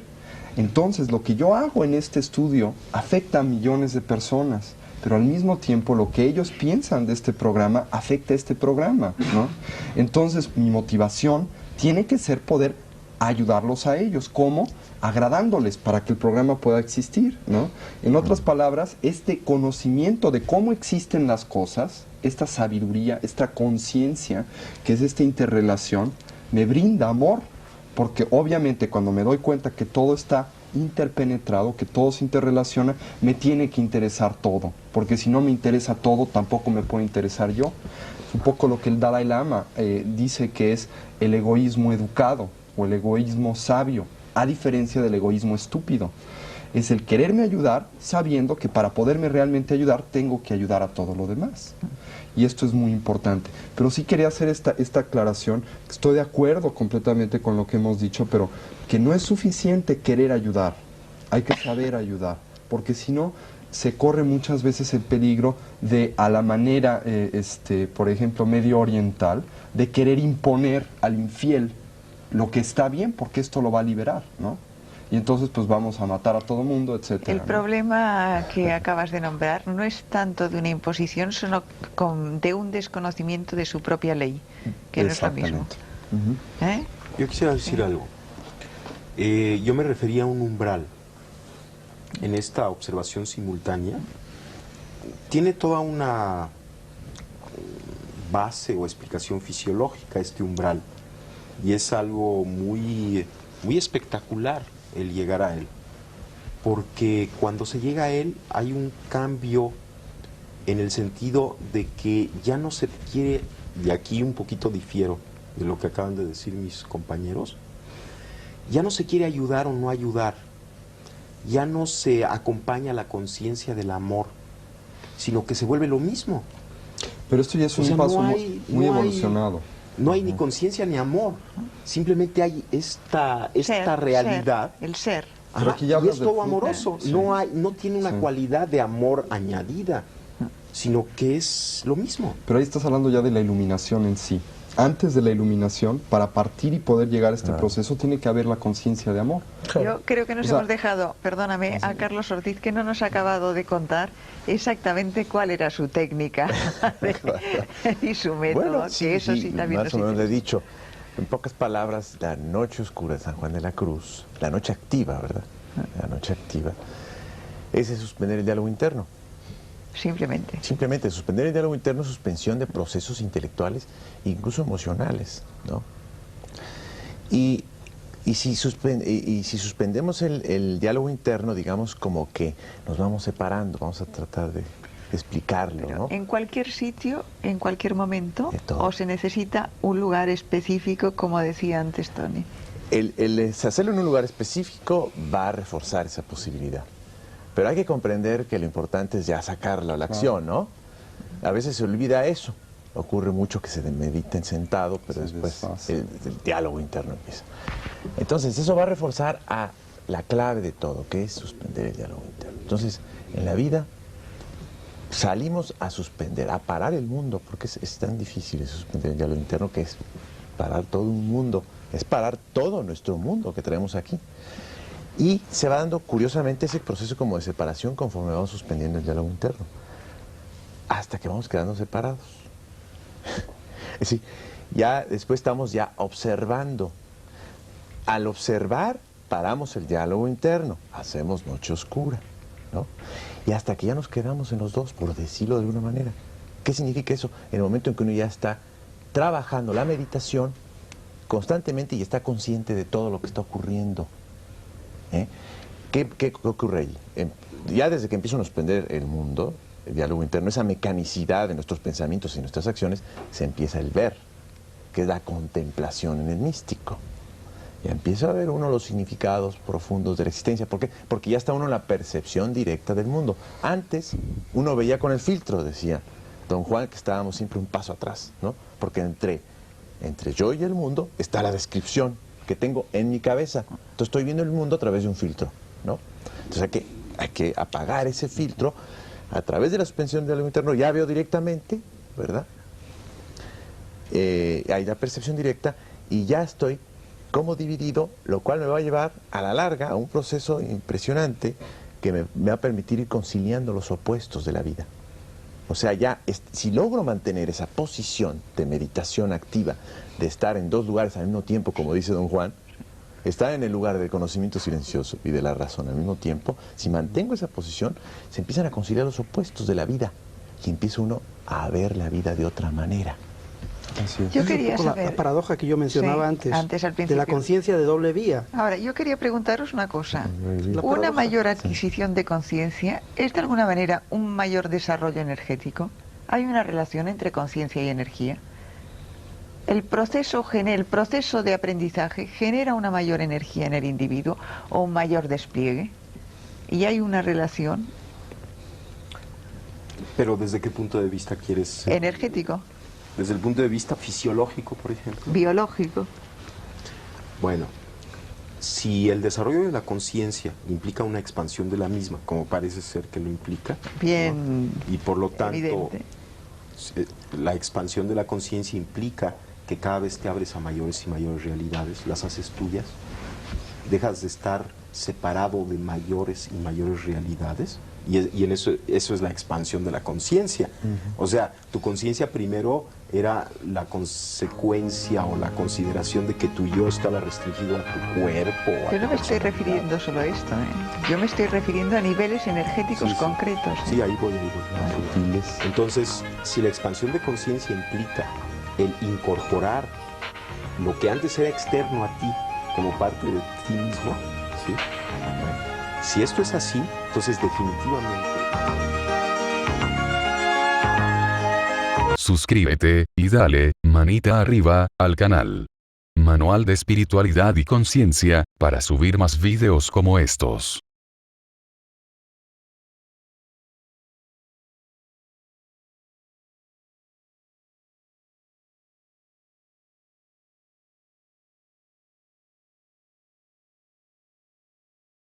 Entonces, lo que yo hago en este estudio afecta a millones de personas, pero al mismo tiempo lo que ellos piensan de este programa afecta a este programa, ¿no? Entonces, mi motivación tiene que ser poder ayudarlos a ellos. ¿Cómo? Agradándoles para que el programa pueda existir, ¿no? En otras palabras, este conocimiento de cómo existen las cosas, esta sabiduría, esta conciencia, que es esta interrelación, me brinda amor, porque obviamente cuando me doy cuenta que todo está interpenetrado, que todo se interrelaciona, me tiene que interesar todo, porque si no me interesa todo, tampoco me puede interesar yo. Es un poco lo que el Dalai Lama dice que es el egoísmo educado o el egoísmo sabio, a diferencia del egoísmo estúpido. Es el quererme ayudar sabiendo que para poderme realmente ayudar tengo que ayudar a todo lo demás. Y esto es muy importante. Pero sí quería hacer esta aclaración. Estoy de acuerdo completamente con lo que hemos dicho, pero que no es suficiente querer ayudar. Hay que saber ayudar, porque si no, se corre muchas veces el peligro de, a la manera, por ejemplo, medio oriental, de querer imponer al infiel lo que está bien, porque esto lo va a liberar, ¿no? Y entonces pues vamos a matar a todo mundo, etcétera. El ¿no? problema que acabas de nombrar no es tanto de una imposición, sino de un desconocimiento de su propia ley, que no es lo mismo. Ujú. ¿Eh? Yo quisiera decir algo. Yo me refería a un umbral. En esta observación simultánea tiene toda una base o explicación fisiológica este umbral. Y es algo muy, muy espectacular el llegar a él. Porque cuando se llega a él hay un cambio en el sentido de que ya no se quiere, y aquí un poquito difiero de lo que acaban de decir mis compañeros, ya no se quiere ayudar o no ayudar, ya no se acompaña la conciencia del amor, sino que se vuelve lo mismo. Pero esto ya es O un sea, paso no hay- muy no hay- evolucionado. No hay ni conciencia ni amor, simplemente hay esta realidad. El ser. Ajá, Pero aquí ya y hablas es de todo fútbol. amoroso, Sí. no tiene una Sí. cualidad de amor añadida, sino que es lo mismo. Pero ahí estás hablando ya de la iluminación en sí. Antes de la iluminación, para partir y poder llegar a este proceso, tiene que haber la conciencia de amor. Yo creo que nos O sea, hemos dejado, perdóname, a Carlos Ortiz, que no nos ha acabado de contar exactamente cuál era su técnica y su método, que eso sí también más nos o menos le he interesa. dicho. En pocas palabras, la noche oscura de San Juan de la Cruz, la noche activa, ¿verdad? La noche activa, es suspender el diálogo interno. Simplemente. Simplemente suspender el diálogo interno, suspensión de procesos intelectuales, incluso emocionales, ¿no? Y si suspendemos el diálogo interno, digamos como que nos vamos separando, vamos a tratar de explicarlo, Pero ¿no? en cualquier sitio, en cualquier momento, De todo. o se necesita un lugar específico, como decía antes Tony. El hacerlo en un lugar específico va a reforzar esa posibilidad. Pero hay que comprender que lo importante es ya sacarlo a la acción, ¿no? A veces se olvida eso. Ocurre mucho que se mediten sentado, pero Se después deshace. el diálogo interno empieza. Entonces, eso va a reforzar a la clave de todo, que es suspender el diálogo interno. Entonces, en la vida salimos a suspender, a parar el mundo, porque es tan difícil suspender el diálogo interno, que es parar todo un mundo, es parar todo nuestro mundo que traemos aquí. Y se va dando, curiosamente, ese proceso como de separación conforme vamos suspendiendo el diálogo interno, hasta que vamos quedando separados. Es decir, ya después estamos ya observando. Al observar, paramos el diálogo interno, hacemos noche oscura, ¿no? Y hasta que ya nos quedamos en los dos, por decirlo de alguna manera. ¿Qué significa eso? En el momento en que uno ya está trabajando la meditación constantemente y está consciente de todo lo que está ocurriendo. ¿Eh? ¿Qué ocurre allí? ya desde que empieza a suspender el mundo, el diálogo interno, esa mecanicidad de nuestros pensamientos y nuestras acciones, se empieza el ver, que es la contemplación en el místico. Ya empieza a ver uno los significados profundos de la existencia. ¿Por qué? Porque ya está uno en la percepción directa del mundo. Antes uno veía con el filtro, decía don Juan, que estábamos siempre un paso atrás, ¿no? Porque entre yo y el mundo está la descripción que tengo en mi cabeza. Entonces estoy viendo el mundo a través de un filtro, ¿no? Entonces hay que apagar ese filtro a través de la suspensión del diálogo interno. Ya veo directamente, ¿verdad? Hay la percepción directa y ya estoy como dividido, lo cual me va a llevar a la larga a un proceso impresionante que me va a permitir ir conciliando los opuestos de la vida. O sea, si logro mantener esa posición de meditación activa, de estar en dos lugares al mismo tiempo, como dice don Juan, estar en el lugar del conocimiento silencioso y de la razón al mismo tiempo, si mantengo esa posición, se empiezan a conciliar los opuestos de la vida y empieza uno a ver la vida de otra manera. Así es. Yo Es un quería poco saber... la paradoja que yo mencionaba Sí, antes al de la principio. conciencia de doble vía. Ahora, yo quería preguntaros una cosa. La ¿Una paradoja. mayor adquisición de conciencia es de alguna manera un mayor desarrollo energético? ¿Hay una relación entre conciencia y energía? ¿El proceso de aprendizaje genera una mayor energía en el individuo o un mayor despliegue? ¿Y hay una relación Pero ¿desde qué punto de vista quieres? energético, Desde el punto de vista fisiológico, por ejemplo. biológico? Bueno, si el desarrollo de la conciencia implica una expansión de la misma, como parece ser que lo implica, Bien, ¿no? Y por lo tanto, evidente. la expansión de la conciencia implica que cada vez te abres a mayores y mayores realidades, las haces tuyas, dejas de estar separado de mayores y mayores realidades, y en eso es la expansión de la conciencia. O sea, tu conciencia primero era la consecuencia o la consideración de que tu yo estaba restringido a tu cuerpo. a Pero no tu me estoy personalidad. refiriendo solo a esto, ¿eh? Yo me estoy refiriendo a niveles energéticos Sí, sí. concretos. ¿eh? Sí, ahí voy. Más sutiles. Entonces, si la expansión de conciencia implica el incorporar lo que antes era externo a ti como parte de ti mismo, ¿sí? Si esto es así, entonces definitivamente... Suscríbete y dale manita arriba al canal. Manual de espiritualidad y conciencia para subir más videos como estos.